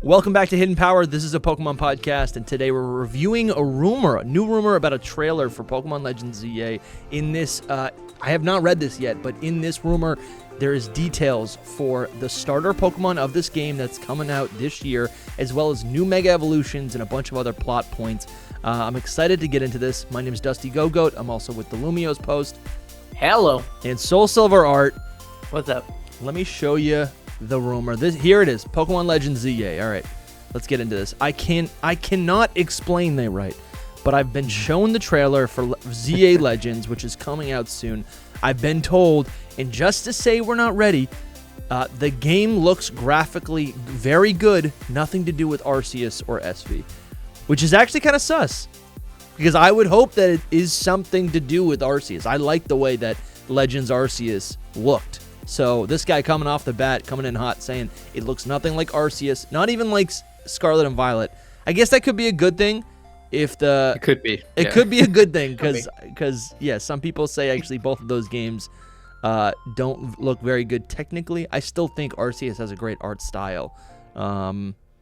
Welcome back to Hidden Power. This is a Pokemon podcast, and today we're reviewing a new rumor about a trailer for Pokemon Legends ZA. In this, I have not read this yet, but in this rumor, there is details for the starter Pokemon of this game that's coming out this year, as well as new Mega Evolutions and a bunch of other plot points. I'm excited to get into this. My name is DustyGogoat. I'm also with the LumiosePost. Hello. And SoulSilverArt. What's up? Let me show you the rumor. Here it is, Pokemon Legends ZA. All right, let's get into this. I cannot explain that right, but I've been shown the trailer for ZA Legends, which is coming out soon. I've been told, and just to say we're not ready, the game looks graphically very good, nothing to do with Arceus or SV, which is actually kind of sus, because I would hope that it is something to do with Arceus. I like the way that Legends Arceus looked. So this guy coming off the bat, coming in hot, saying it looks nothing like Arceus, not even like Scarlet and Violet. I guess that could be a good thing. It could be a good thing because some people say actually both of those games don't look very good technically. I still think Arceus has a great art style.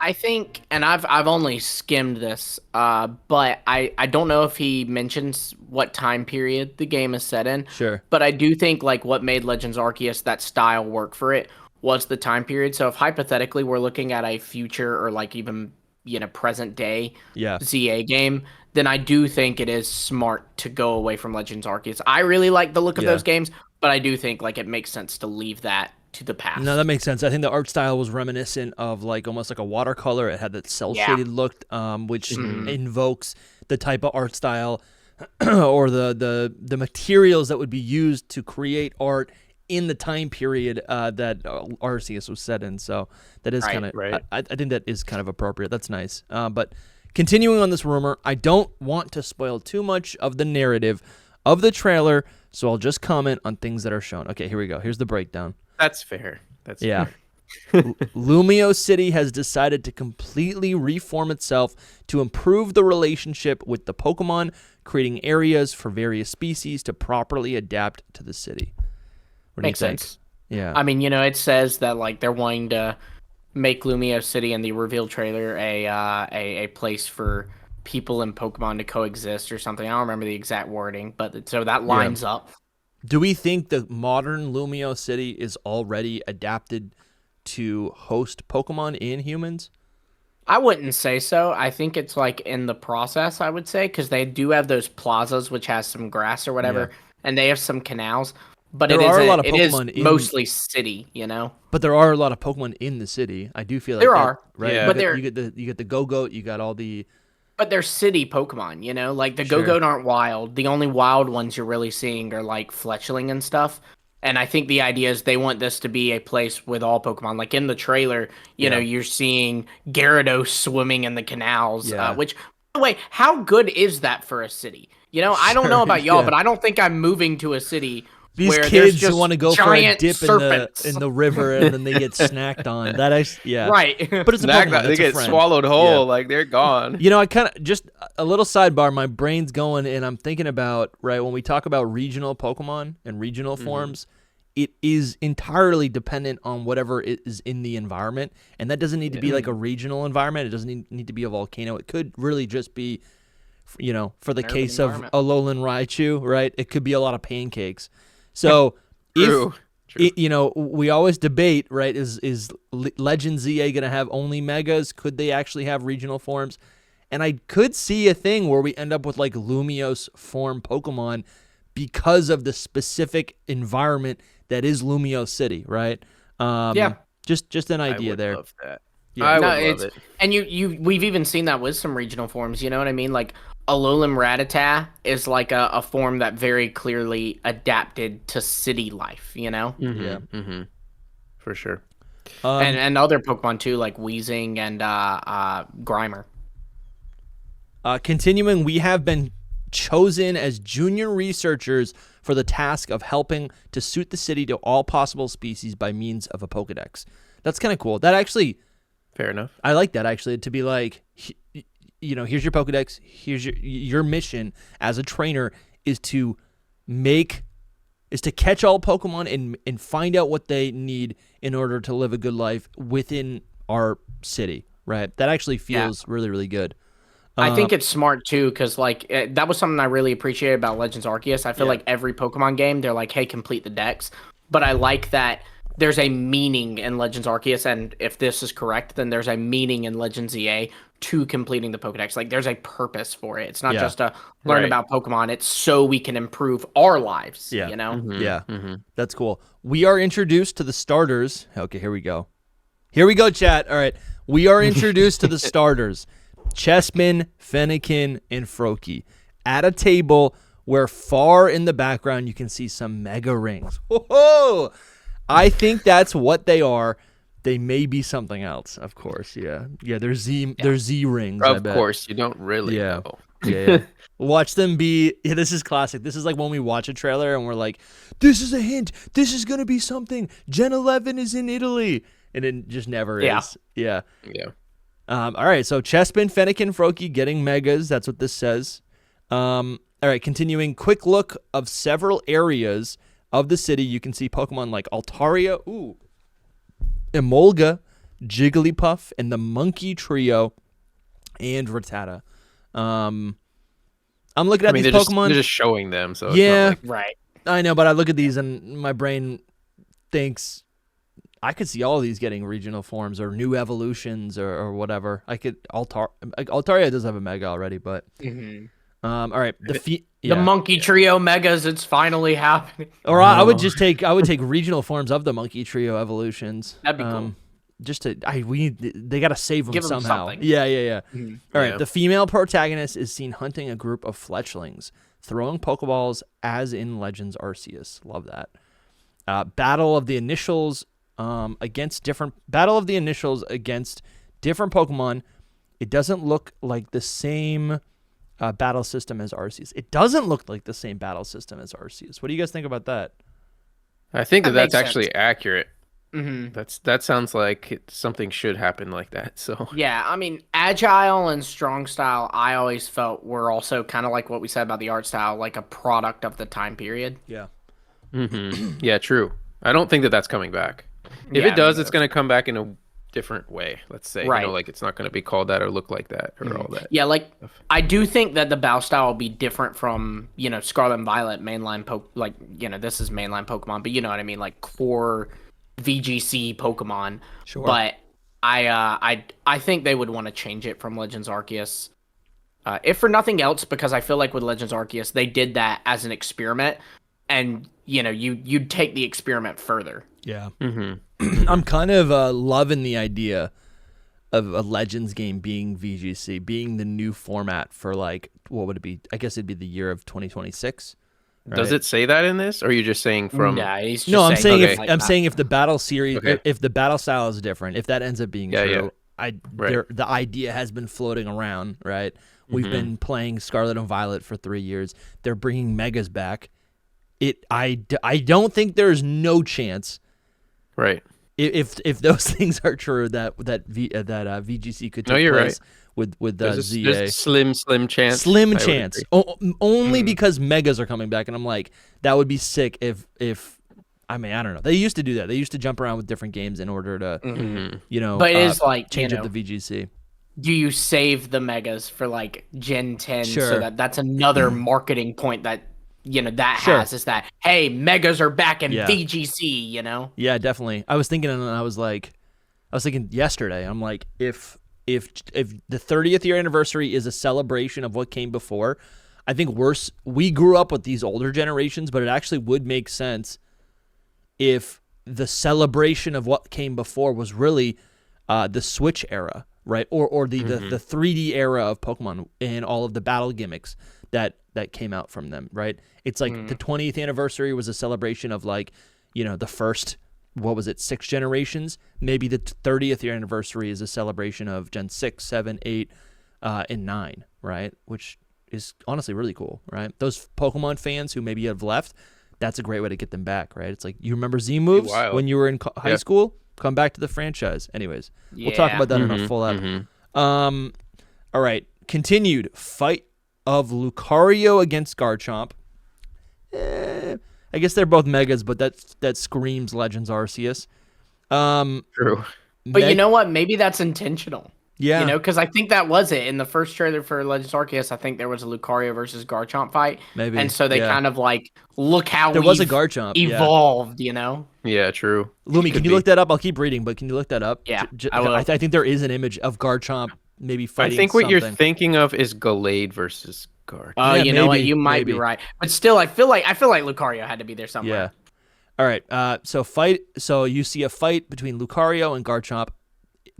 I think, and I've only skimmed this, but I don't know if he mentions what time period the game is set in. Sure. But I do think like what made Legends Arceus that style work for it was the time period. So if hypothetically we're looking at a future or like even present day ZA game, then I do think it is smart to go away from Legends Arceus. I really like the look of those games, but I do think like it makes sense to leave that to the past. No, that makes sense. I think the art style was reminiscent of like almost like a watercolor. It had that cell shaded look, which invokes the type of art style or the materials that would be used to create art in the time period that Arceus was set in. So that is kind of I think that is kind of appropriate. That's nice. But continuing on this rumor, I don't want to spoil too much of the narrative of the trailer, so I'll just comment on things that are shown. Okay, here we go. Here's the breakdown. That's fair. Fair. Lumiose City has decided to completely reform itself to improve the relationship with the Pokemon, creating areas for various species to properly adapt to the city. What do you think? Makes sense. Yeah. I mean, it says that like they're wanting to make Lumiose City in the reveal trailer a place for people and Pokemon to coexist or something. I don't remember the exact wording, but so that lines up. Do we think the modern Lumiose City is already adapted to host Pokemon and humans? I wouldn't say so. I think it's like in the process, I would say, because they do have those plazas, which has some grass or whatever, and they have some canals. But it is mostly city, But there are a lot of Pokemon in the city. I do feel like there are, right? Yeah. But you get the Gogoat, you got all the. But they're city Pokemon, like the Gogoat aren't wild. The only wild ones you're really seeing are like Fletchling and stuff. And I think the idea is they want this to be a place with all Pokemon. Like in the trailer, you're seeing Gyarados swimming in the canals, which, by the way, how good is that for a city? I don't know about y'all, but I don't think I'm moving to a city these where kids who want to go for a dip serpents. in the river and then they get snacked on. That right. But it's a Pokemon. They get swallowed whole, like they're gone. I kind of just a little sidebar. My brain's going, and I'm thinking about when we talk about regional Pokemon and regional forms, it is entirely dependent on whatever is in the environment, and that doesn't need to be like a regional environment. It doesn't need to be a volcano. It could really just be, for the case of Alolan Raichu, right? It could be a lot of pancakes. So True. We always debate, right? Is Legend ZA going to have only megas? Could they actually have regional forms? And I could see a thing where we end up with like Lumiose form Pokemon because of the specific environment that is Lumiose City, right? Just an idea there. Love that. Yeah. I would love it. And we've even seen that with some regional forms. You know what I mean? Like Alolan Rattata is like a form that very clearly adapted to city life. For sure. And other Pokemon too, like Weezing and Grimer. Continuing, we have been chosen as junior researchers for the task of helping to suit the city to all possible species by means of a Pokedex. That's kind of cool. That actually, fair enough. I like that actually, to be like, here's your Pokedex. Here's your mission as a trainer is to catch all Pokemon and find out what they need in order to live a good life within our city, right? That actually feels really, really good. I think it's smart too, because like that was something I really appreciated about Legends Arceus. I feel like every Pokemon game, they're like, "Hey, complete the dex," but I like that there's a meaning in Legends Arceus, and if this is correct, then there's a meaning in Legends EA to completing the Pokedex. Like, there's a purpose for it. It's not just to learn about Pokemon. It's so we can improve our lives. You know? That's cool. We are introduced to the starters. Okay, here we go. Here we go, chat. All right, we are introduced to the starters. Chessman, Fennekin, and Froakie at a table where far in the background you can see some Mega Rings. Whoa! I think that's what they are. They may be something else, of course. Yeah, they're Z rings. Of course, you don't really know. Yeah. Watch them be. Yeah, this is classic. This is like when we watch a trailer and we're like, "This is a hint. This is gonna be something. Gen 11 is in Italy," and it just never is. Yeah. All right, so Chespin, Fennekin, Froakie getting megas. That's what this says. All right, continuing. Quick look of several areas of the city. You can see Pokemon like Altaria, Emolga, Jigglypuff, and the Monkey Trio, and Rattata. I'm looking at these Pokemon. They're just showing them, so yeah, it's not like... right. I know, but I look at these and my brain thinks I could see all of these getting regional forms or new evolutions or whatever. I could Altaria does have a mega already, but all right, the Monkey Trio megas. It's finally happening. Or I would take regional forms of the Monkey Trio evolutions. That'd be cool. Just to they got to save them somehow. Something. Yeah. All right, the female protagonist is seen hunting a group of fletchlings, throwing Pokeballs as in Legends Arceus. Love that. Battle of the initials against different Pokemon. It doesn't look like the same battle system as Arceus. It doesn't look like the same battle system as Arceus. What do you guys think about that? I think that's makes actually sense. accurate. That sounds like something should happen like that. So yeah, I mean, agile and strong style, I always felt were also kind of like what we said about the art style, like a product of the time period. Yeah. Yeah, true. I don't think that's coming back. If it does, it's going to come back in a different way. Let's say, like it's not going to be called that or look like that or all that. Yeah, like I do think that the battle style will be different from Scarlet and Violet mainline this is mainline Pokemon, but you know what I mean, like core VGC Pokemon. Sure. But I think they would want to change it from Legends Arceus, if for nothing else, because I feel like with Legends Arceus they did that as an experiment, and you'd take the experiment further. Yeah. I'm kind of loving the idea of a Legends game being VGC, being the new format for like, what would it be? I guess it'd be the year of 2026. Right? Does it say that in this, or are you just saying from? Yeah, he's just no, I'm saying okay. saying if the battle series, if the battle style is different, if that ends up being true, the idea has been floating around, right? We've been playing Scarlet and Violet for 3 years. They're bringing megas back. I don't think there's no chance. Right. If those things are true, that VGC could take place with ZA. There's slim chance. Slim chance. Only because megas are coming back, and I'm like, that would be sick if I don't know. They used to do that. They used to jump around with different games in order to But it is like change up the VGC. Do you save the megas for like Gen 10 Sure. so that's another marketing point that has is that, hey, megas are back in VGC, Yeah, definitely. I was thinking yesterday, I'm like, if the 30th year anniversary is a celebration of what came before, I think we grew up with these older generations, but it actually would make sense if the celebration of what came before was really the Switch era, right? Or the 3D era of Pokemon and all of the battle gimmicks that came out from them, right? It's like the 20th anniversary was a celebration of like, the first, 6 generations? Maybe the 30th year anniversary is a celebration of Gen 6, 7, 8, and 9, right? Which is honestly really cool, right? Those Pokemon fans who maybe have left, that's a great way to get them back, right? It's like, you remember Z moves when you were in high school? Come back to the franchise. Anyways, we'll talk about that in a full app. All right, continued fight of Lucario against Garchomp. I guess they're both megas, but that screams Legends Arceus. True. But you know what? Maybe that's intentional. Yeah. You know, because I think that was it. In the first trailer for Legends Arceus, I think there was a Lucario versus Garchomp fight. Maybe. And so they kind of like, look how there was a Garchomp evolved, you know? Yeah, true. Lumi, can you look that up? I'll keep reading, but can you look that up? Yeah, I will. I think there is an image of Garchomp maybe fighting I think what you're something. thinking of is Gallade versus Garchomp. Oh, you know what? You might be right. But still, I feel like Lucario had to be there somewhere. Yeah. All right. So you see a fight between Lucario and Garchomp.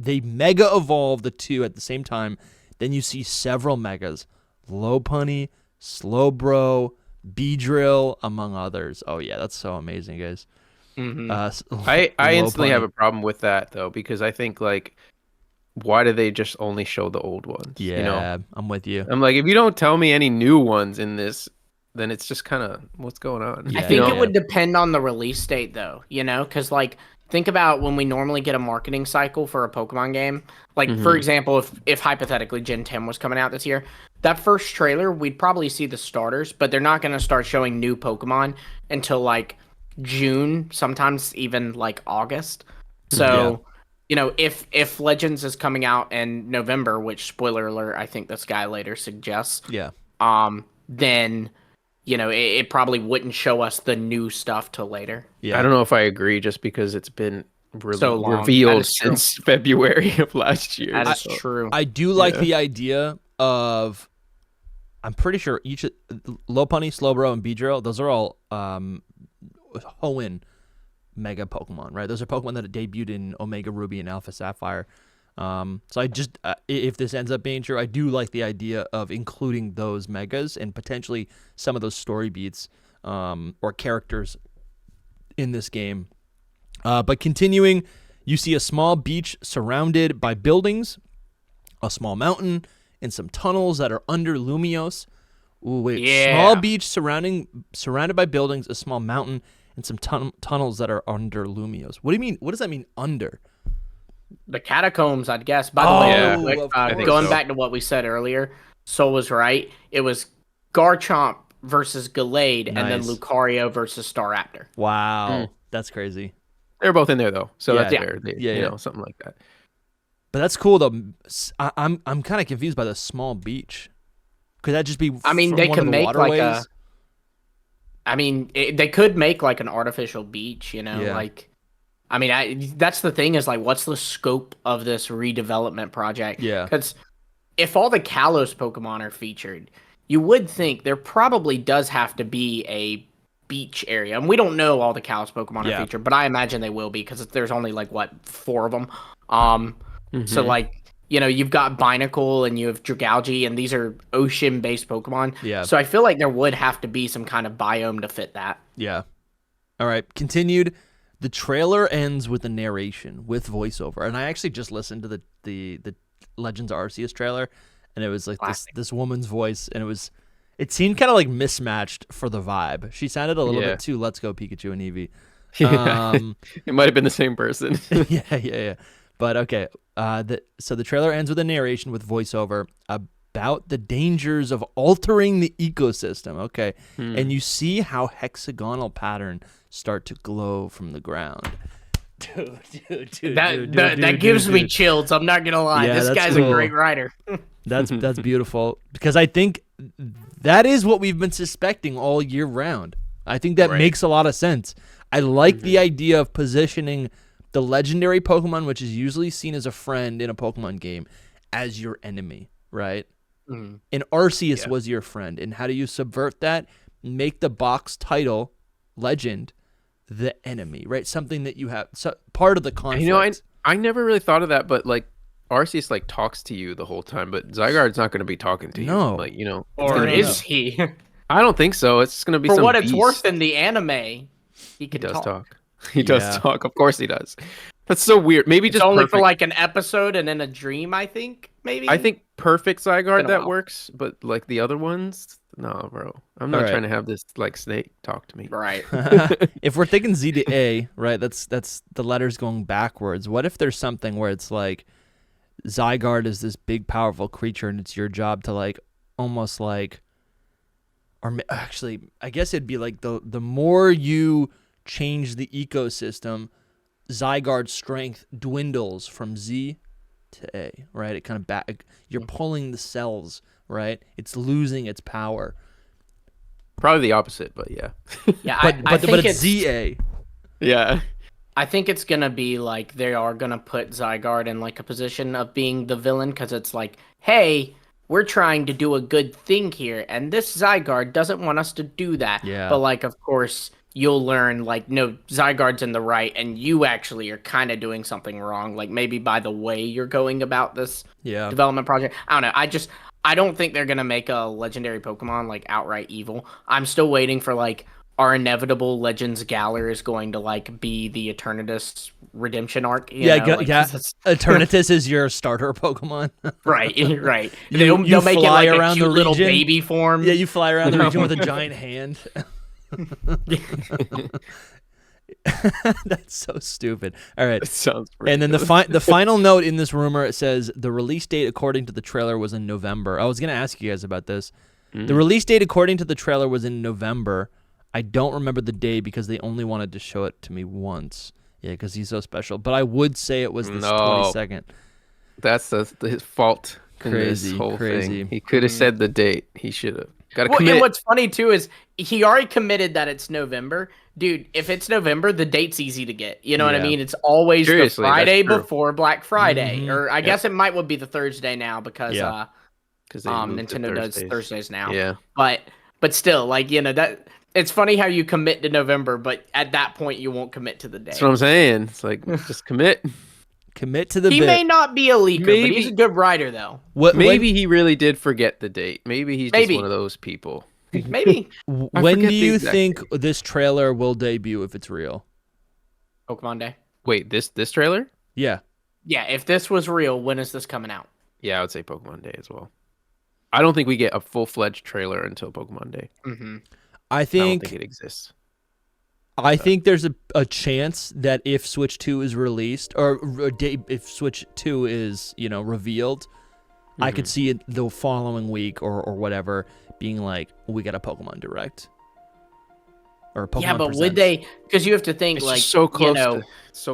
They mega evolve the two at the same time. Then you see several megas: Lopunny, Slowbro, Beedrill, among others. Oh yeah, that's so amazing, guys. Mm-hmm. I instantly have a problem with that though, because I think like, why do they just only show the old ones? Yeah, you know? I'm with you. I'm like, if you don't tell me any new ones in this, then it's just kind of what's going on. I think it would depend on the release date though, you know, because like think about when we normally get a marketing cycle for a Pokemon game. Like for example, if hypothetically Gen 10 was coming out this year, that first trailer we'd probably see the starters, but they're not going to start showing new Pokemon until like June, sometimes even like August. So, you know, if Legends is coming out in November, which spoiler alert, I think this guy later suggests. Yeah. Then, you know, it probably wouldn't show us the new stuff till later. Yeah. I don't know if I agree, just because it's been so revealed since February of last year. That is true. I do like the idea of, I'm pretty sure each Lopunny, Slowbro, and Beedrill, those are all Hoenn mega Pokemon, right? Those are Pokemon that debuted in Omega Ruby and Alpha Sapphire. So I just, if this ends up being true, I do like the idea of including those megas and potentially some of those story beats or characters in this game. But continuing, you see a small beach surrounded by buildings, a small mountain, and some tunnels that are under Lumiose. Ooh, wait. Yeah. Small beach surrounded by buildings, a small mountain, and some tunnels that are under Lumiose. What do you mean? What does that mean, under? The catacombs, I'd guess. By the way, going back to what we said earlier, Soul was right. It was Garchomp versus Gallade, and then Lucario versus Staraptor. Wow. That's crazy. They're both in there, though. So that's fair. You know, something like that. But that's cool, though. I'm kind of confused by the small beach. Could that just be they could make like a... they could make like an artificial beach, you know? Like, that's the thing is like, what's the scope of this redevelopment project? Yeah. Because if all the Kalos Pokemon are featured, you would think there probably does have to be a beach area. And we don't know all the Kalos Pokemon are featured, but I imagine they will be because there's only like, 4 of them. So like, you know, you've got Binacle and you have Dragalge, and these are ocean-based Pokemon. Yeah. So I feel like there would have to be some kind of biome to fit that. Yeah. All right. Continued. The trailer ends with a narration with voiceover, and I actually just listened to the Legends Arceus trailer, and it was like this woman's voice, and it seemed kind of like mismatched for the vibe. She sounded a little bit too Let's Go Pikachu and Eevee. It might have been the same person. Yeah. But okay, so the trailer ends with a narration with voiceover about the dangers of altering the ecosystem. Okay, and you see how hexagonal pattern start to glow from the ground. Dude, that gives me chills. I'm not gonna lie. Yeah, this guy's a great writer. That's beautiful, because I think that is what we've been suspecting all year round. I think that makes a lot of sense. I like the idea of positioning the legendary Pokemon, which is usually seen as a friend in a Pokemon game, as your enemy, right? And Arceus was your friend. And how do you subvert that? Make the box title, Legend, the enemy, right? Something that you have, part of the conflict. You know, I never really thought of that, but like Arceus like talks to you the whole time, but Zygarde's not going to be talking to you. No. Like, you know. Or is he? I don't think so. It's going to be For some what it's beast. worth in the anime, he does talk. He does talk. Of course he does. That's so weird. Maybe it's just only perfect. for like an episode and then a dream, I think. Maybe. I think perfect Zygarde that works, but like the other ones, no, bro. I'm not trying to have this like snake talk to me. Right. If we're thinking Z to A, right? That's the letters going backwards. What if there's something where it's like Zygarde is this big powerful creature, and it's your job to like almost like, or actually, I guess it'd be like the more you change the ecosystem, Zygarde's strength dwindles from Z to A, right? It kind of back. You're pulling the cells, right? It's losing its power. Probably the opposite, but yeah. Yeah, but it's ZA. Yeah. I think it's gonna be like they are gonna put Zygarde in like a position of being the villain because it's like, hey, we're trying to do a good thing here, and this Zygarde doesn't want us to do that. Yeah. But like, of course, you'll learn like, no, Zygarde's in the right, and you actually are kind of doing something wrong. Like maybe by the way you're going about this development project. I don't know. I don't think they're gonna make a legendary Pokemon like outright evil. I'm still waiting for like our inevitable Legends Galar is going to like be the Eternatus redemption arc. You know? Eternatus is your starter Pokemon. right. You they'll make it like around a cute the little region. baby form. Yeah, you fly around the region with a giant hand. That's so stupid. All right. It sounds and then the final note in this rumor, it says the release date according to the trailer was in November. I was going to ask you guys about this. The release date according to the trailer was in November. I don't remember the day because they only wanted to show it to me once. Yeah, because he's so special. But I would say it was the 22nd. That's his fault. Crazy, in this whole crazy. Thing. He could have said the date. He should have. Gotta Well, commit. and what's funny too is he already committed that it's November. Dude, if it's November, the date's easy to get. You know what I mean? It's always Seriously, the Friday that's true. before Black Friday. Or I guess it might would be the Thursday now because Nintendo does Thursdays now. Yeah. But still, like, you know, that it's funny how you commit to November, but at that point you won't commit to the day. That's what I'm saying. It's like just commit. Commit to the He bit. may not be a leaker, but he's a good writer though. Maybe he really did forget the date. Maybe he's just one of those people. Maybe. When do you think this trailer will debut if it's real? Pokemon Day. Wait, this trailer? Yeah. Yeah, if this was real, when is this coming out? Yeah, I would say Pokemon Day as well. I don't think we get a full-fledged trailer until Pokemon Day. Mm-hmm. I don't think it exists. I think there's a chance that if Switch 2 is released, or if Switch 2 is, revealed, I could see it the following week or whatever being like, we got a Pokemon Direct. Or a Pokemon Yeah, but Presents. would they? Because you have to think, It's like, so close.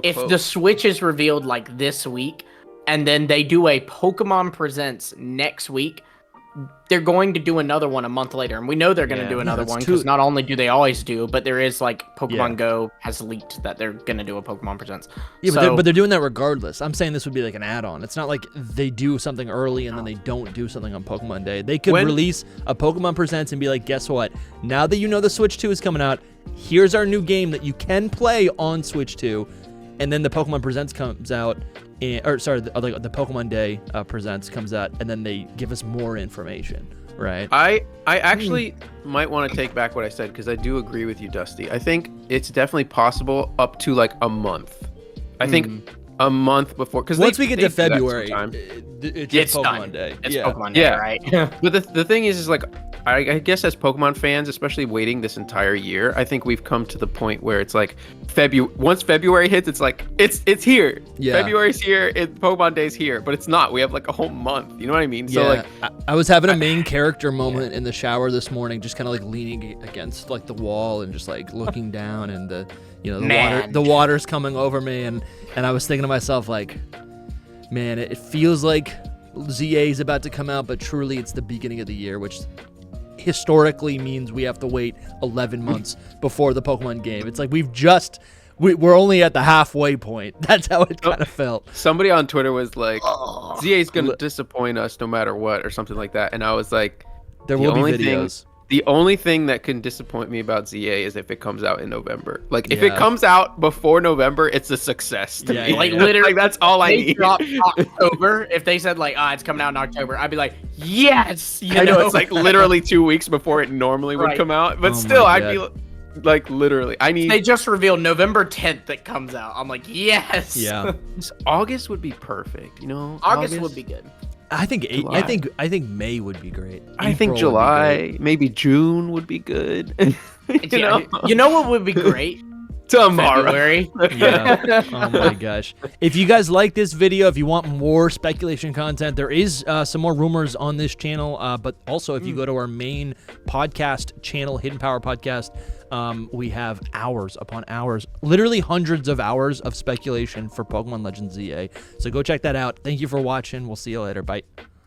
if the Switch is revealed like this week, and then they do a Pokemon Presents next week, they're going to do another one a month later, and we know they're going to do another one because not only do they always do, but there is like Pokemon Go has leaked that they're going to do a Pokemon Presents. Yeah, but they're doing that regardless. I'm saying this would be like an add-on. It's not like they do something early and then they don't do something on Pokemon Day. They could release a Pokemon Presents and be like, guess what? Now that you know the Switch 2 is coming out, here's our new game that you can play on Switch 2, and then the Pokemon Presents comes out. The Pokemon Day Presents comes out, and then they give us more information, right? I actually might want to take back what I said because I do agree with you, Dusty. I think it's definitely possible up to like a month. I think a month before, because once we get to February, it's Pokemon done. Day. It's Pokemon Day, right? But the thing is like, I guess as Pokemon fans, especially waiting this entire year, I think we've come to the point where it's like once February hits, it's like it's here. Yeah. February's here, Pokemon Day's here, but it's not. We have like a whole month. You know what I mean? Yeah. So like, I was having a main character moment in the shower this morning, just kind of like leaning against like the wall and just like looking down, and the water's coming over me, and I was thinking to myself like, man, it feels like ZA is about to come out, but truly it's the beginning of the year, which historically means we have to wait 11 months before the Pokemon game. It's like we're only at the halfway point. That's how it kind of felt. Somebody on Twitter was like, ZA is going to disappoint us no matter what, or something like that. And I was like, there will be videos. The only thing that can disappoint me about ZA is if it comes out in November. Like, if it comes out before November, it's a success to me. Like, literally, like, that's all I need. Dropped October. If they said, like, it's coming out in October, I'd be like, yes! I know, it's like literally 2 weeks before it normally would come out. But still, I'd be like, literally, they just revealed November 10th it comes out. I'm like, yes! Yeah. August would be perfect, August would be good. I think May would be great. I think July, maybe June would be good. You know what would be great? Tomorrow. February. Yeah. Oh my gosh. If you guys like this video, if you want more speculation content, there is some more rumors on this channel. But also, if you go to our main podcast channel, Hidden Power Podcast, we have hours upon hours, literally hundreds of hours of speculation for Pokemon Legends ZA. So go check that out. Thank you for watching. We'll see you later. Bye.